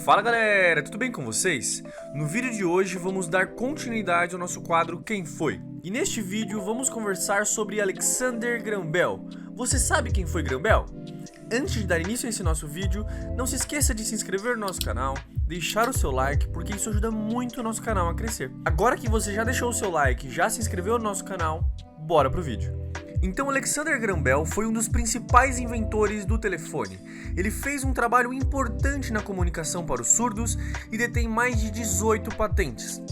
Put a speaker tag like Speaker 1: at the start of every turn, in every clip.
Speaker 1: Fala galera, tudo bem com vocês? No vídeo de hoje vamos dar continuidade ao nosso quadro Quem Foi? E neste vídeo vamos conversar sobre Alexander Graham Bell. Você sabe quem foi Graham Bell? Antes de dar início a esse nosso vídeo, não se esqueça de se inscrever no nosso canal, deixar o seu like, porque isso ajuda muito o nosso canal a crescer. Agora que você já deixou o seu like e já se inscreveu no nosso canal, bora pro vídeo. Então, Alexander Graham Bell foi um dos principais inventores do telefone. Ele fez um trabalho importante na comunicação para os surdos e detém mais de 18 patentes.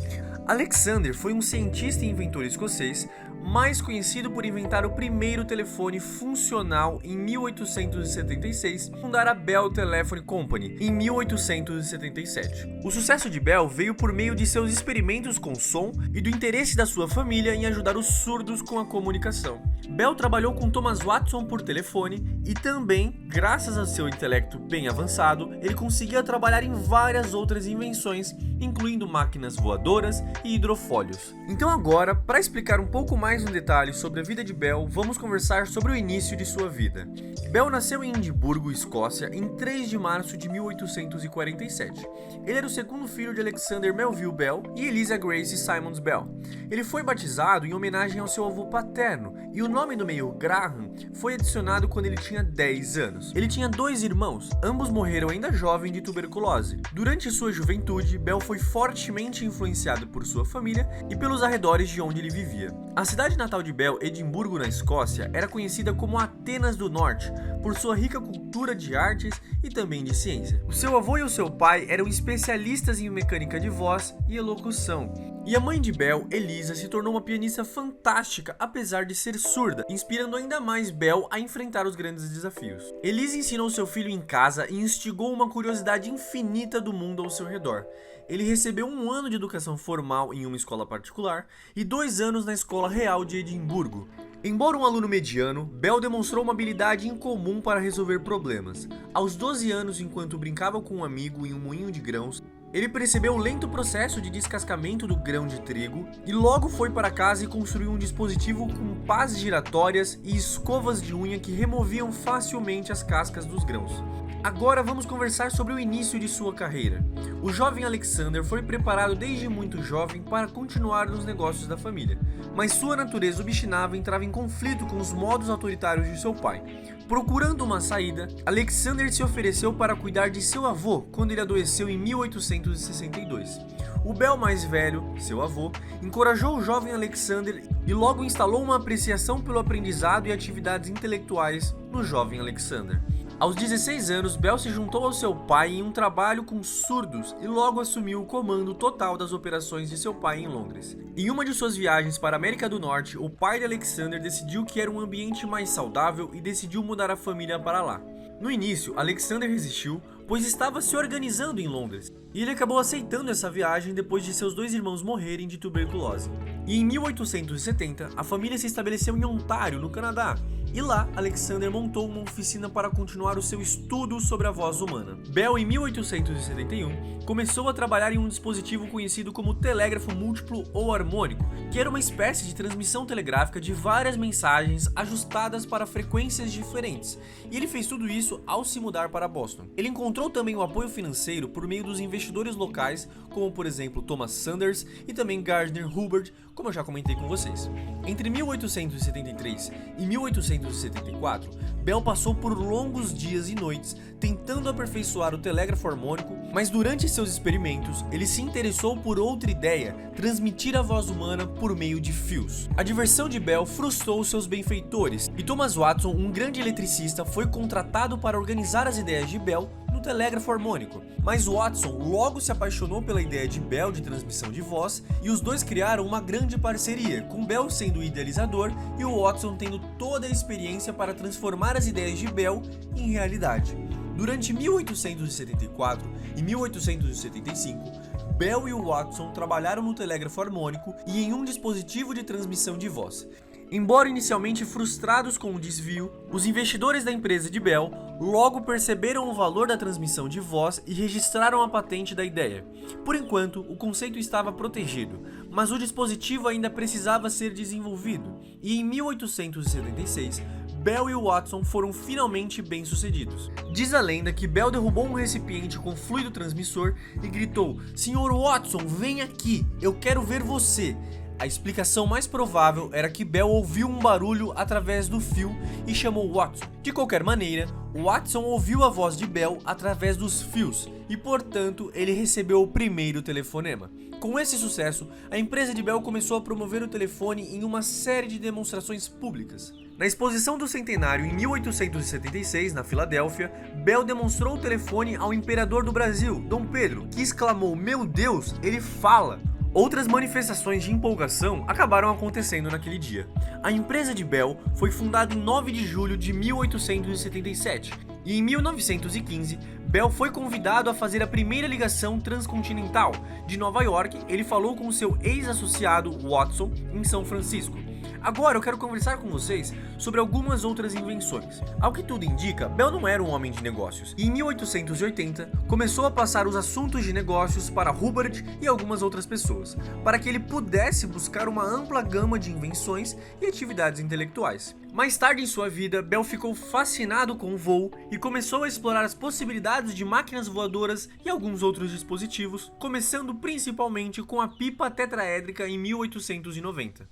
Speaker 1: Alexander foi um cientista e inventor escocês, mais conhecido por inventar o primeiro telefone funcional em 1876 e fundar a Bell Telephone Company em 1877. O sucesso de Bell veio por meio de seus experimentos com som e do interesse da sua família em ajudar os surdos com a comunicação. Bell trabalhou com Thomas Watson por telefone e também, graças ao seu intelecto bem avançado, ele conseguia trabalhar em várias outras invenções, incluindo máquinas voadoras e hidrofólios. Então agora, para explicar um pouco mais no detalhe sobre a vida de Bell, vamos conversar sobre o início de sua vida. Bell nasceu em Edimburgo, Escócia, em 3 de março de 1847. Ele era o segundo filho de Alexander Melville Bell e Eliza Grace Simons Bell. Ele foi batizado em homenagem ao seu avô paterno, e o nome do meio Graham foi adicionado quando ele tinha 10 anos. Ele tinha 2 irmãos, ambos morreram ainda jovem de tuberculose. Durante sua juventude, Bell foi fortemente influenciado por sua família e pelos arredores de onde ele vivia. A cidade natal de Bell, Edimburgo, na Escócia, era conhecida como Atenas do Norte, por sua rica cultura de artes e também de ciência. O seu avô e o seu pai eram especialistas em mecânica de voz e elocução. E a mãe de Bell, Eliza, se tornou uma pianista fantástica, apesar de ser surda, inspirando ainda mais Bell a enfrentar os grandes desafios. Eliza ensinou seu filho em casa e instigou uma curiosidade infinita do mundo ao seu redor. Ele recebeu 1 ano de educação formal em uma escola particular e 2 anos na Escola Real de Edimburgo. Embora um aluno mediano, Bell demonstrou uma habilidade incomum para resolver problemas. Aos 12 anos, enquanto brincava com um amigo em um moinho de grãos, ele percebeu o lento processo de descascamento do grão de trigo e logo foi para casa e construiu um dispositivo com pás giratórias e escovas de unha que removiam facilmente as cascas dos grãos. Agora vamos conversar sobre o início de sua carreira. O jovem Alexander foi preparado desde muito jovem para continuar nos negócios da família, mas sua natureza obstinava entrava em conflito com os modos autoritários de seu pai. Procurando uma saída, Alexander se ofereceu para cuidar de seu avô quando ele adoeceu em 1862. O Bell mais velho, seu avô, encorajou o jovem Alexander e logo instalou uma apreciação pelo aprendizado e atividades intelectuais no jovem Alexander. Aos 16 anos, Bell se juntou ao seu pai em um trabalho com surdos e logo assumiu o comando total das operações de seu pai em Londres. Em uma de suas viagens para a América do Norte, o pai de Alexander decidiu que era um ambiente mais saudável e decidiu mudar a família para lá. No início, Alexander resistiu, pois estava se organizando em Londres, e ele acabou aceitando essa viagem depois de seus 2 irmãos morrerem de tuberculose. E em 1870, a família se estabeleceu em Ontário, no Canadá, e lá, Alexander montou uma oficina para continuar o seu estudo sobre a voz humana. Bell, em 1871, começou a trabalhar em um dispositivo conhecido como telégrafo múltiplo ou harmônico, que era uma espécie de transmissão telegráfica de várias mensagens ajustadas para frequências diferentes, e ele fez tudo isso ao se mudar para Boston. Ele encontrou também o apoio financeiro por meio dos investidores locais, como por exemplo Thomas Sanders e também Gardner Hubbard, como eu já comentei com vocês. Entre 1873 e 1874, Bell passou por longos dias e noites tentando aperfeiçoar o telégrafo harmônico, mas durante seus experimentos, ele se interessou por outra ideia, transmitir a voz humana por meio de fios. A diversão de Bell frustrou seus benfeitores, e Thomas Watson, um grande eletricista, foi contratado para organizar as ideias de Bell no telégrafo harmônico, mas Watson logo se apaixonou pela ideia de Bell de transmissão de voz e os dois criaram uma grande parceria, com Bell sendo o idealizador e o Watson tendo toda a experiência para transformar as ideias de Bell em realidade. Durante 1874 e 1875, Bell e o Watson trabalharam no telégrafo harmônico e em um dispositivo de transmissão de voz. Embora inicialmente frustrados com o desvio, os investidores da empresa de Bell logo perceberam o valor da transmissão de voz e registraram a patente da ideia. Por enquanto, o conceito estava protegido, mas o dispositivo ainda precisava ser desenvolvido, e em 1876, Bell e Watson foram finalmente bem-sucedidos. Diz a lenda que Bell derrubou um recipiente com fluido transmissor e gritou: "Senhor Watson, vem aqui, eu quero ver você." A explicação mais provável era que Bell ouviu um barulho através do fio e chamou Watson. De qualquer maneira, Watson ouviu a voz de Bell através dos fios e, portanto, ele recebeu o primeiro telefonema. Com esse sucesso, a empresa de Bell começou a promover o telefone em uma série de demonstrações públicas. Na exposição do centenário em 1876, na Filadélfia, Bell demonstrou o telefone ao imperador do Brasil, Dom Pedro, que exclamou: "Meu Deus, ele fala!" Outras manifestações de empolgação acabaram acontecendo naquele dia. A empresa de Bell foi fundada em 9 de julho de 1877 e em 1915 Bell foi convidado a fazer a primeira ligação transcontinental. De Nova York, ele falou com seu ex-associado Watson em São Francisco. Agora eu quero conversar com vocês sobre algumas outras invenções. Ao que tudo indica, Bell não era um homem de negócios e em 1880 começou a passar os assuntos de negócios para Hubbard e algumas outras pessoas, para que ele pudesse buscar uma ampla gama de invenções e atividades intelectuais. Mais tarde em sua vida, Bell ficou fascinado com o voo e começou a explorar as possibilidades de máquinas voadoras e alguns outros dispositivos, começando principalmente com a pipa tetraédrica em 1890.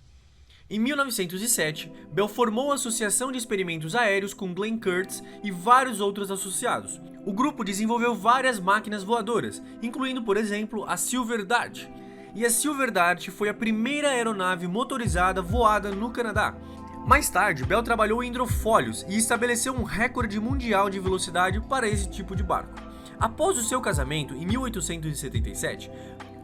Speaker 1: Em 1907, Bell formou a Associação de Experimentos Aéreos com Glenn Kurtz e vários outros associados. O grupo desenvolveu várias máquinas voadoras, incluindo, por exemplo, a Silver Dart. E a Silver Dart foi a primeira aeronave motorizada voada no Canadá. Mais tarde, Bell trabalhou em hidrofólios e estabeleceu um recorde mundial de velocidade para esse tipo de barco. Após o seu casamento, em 1877,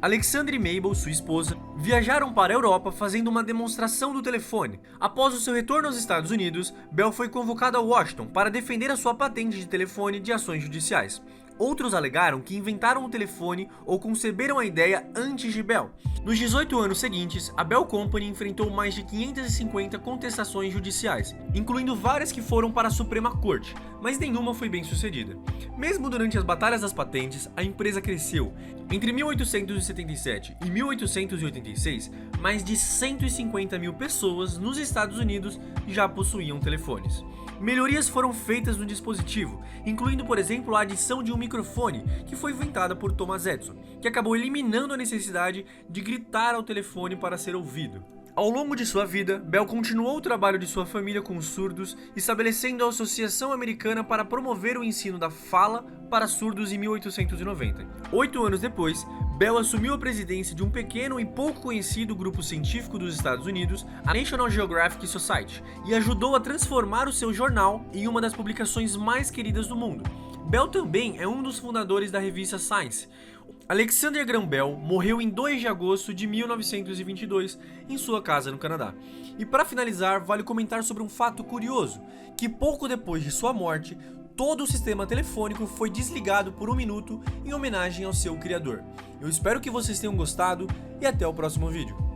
Speaker 1: Alexander e Mabel, sua esposa, viajaram para a Europa fazendo uma demonstração do telefone. Após o seu retorno aos Estados Unidos, Bell foi convocado a Washington para defender a sua patente de telefone de ações judiciais. Outros alegaram que inventaram o telefone ou conceberam a ideia antes de Bell. Nos 18 anos seguintes, a Bell Company enfrentou mais de 550 contestações judiciais, incluindo várias que foram para a Suprema Corte, mas nenhuma foi bem sucedida. Mesmo durante as batalhas das patentes, a empresa cresceu. Entre 1877 e 1886, mais de 150 mil pessoas nos Estados Unidos já possuíam telefones. Melhorias foram feitas no dispositivo, incluindo, por exemplo, a adição de um microfone, que foi inventada por Thomas Edison, que acabou eliminando a necessidade de gritar ao telefone para ser ouvido. Ao longo de sua vida, Bell continuou o trabalho de sua família com os surdos, estabelecendo a Associação Americana para promover o ensino da fala para surdos em 1890. 8 anos depois, Bell assumiu a presidência de um pequeno e pouco conhecido grupo científico dos Estados Unidos, a National Geographic Society, e ajudou a transformar o seu jornal em uma das publicações mais queridas do mundo. Bell também é um dos fundadores da revista Science. Alexander Graham Bell morreu em 2 de agosto de 1922 em sua casa no Canadá. E para finalizar, vale comentar sobre um fato curioso, que pouco depois de sua morte, todo o sistema telefônico foi desligado por 1 minuto em homenagem ao seu criador. Eu espero que vocês tenham gostado e até o próximo vídeo.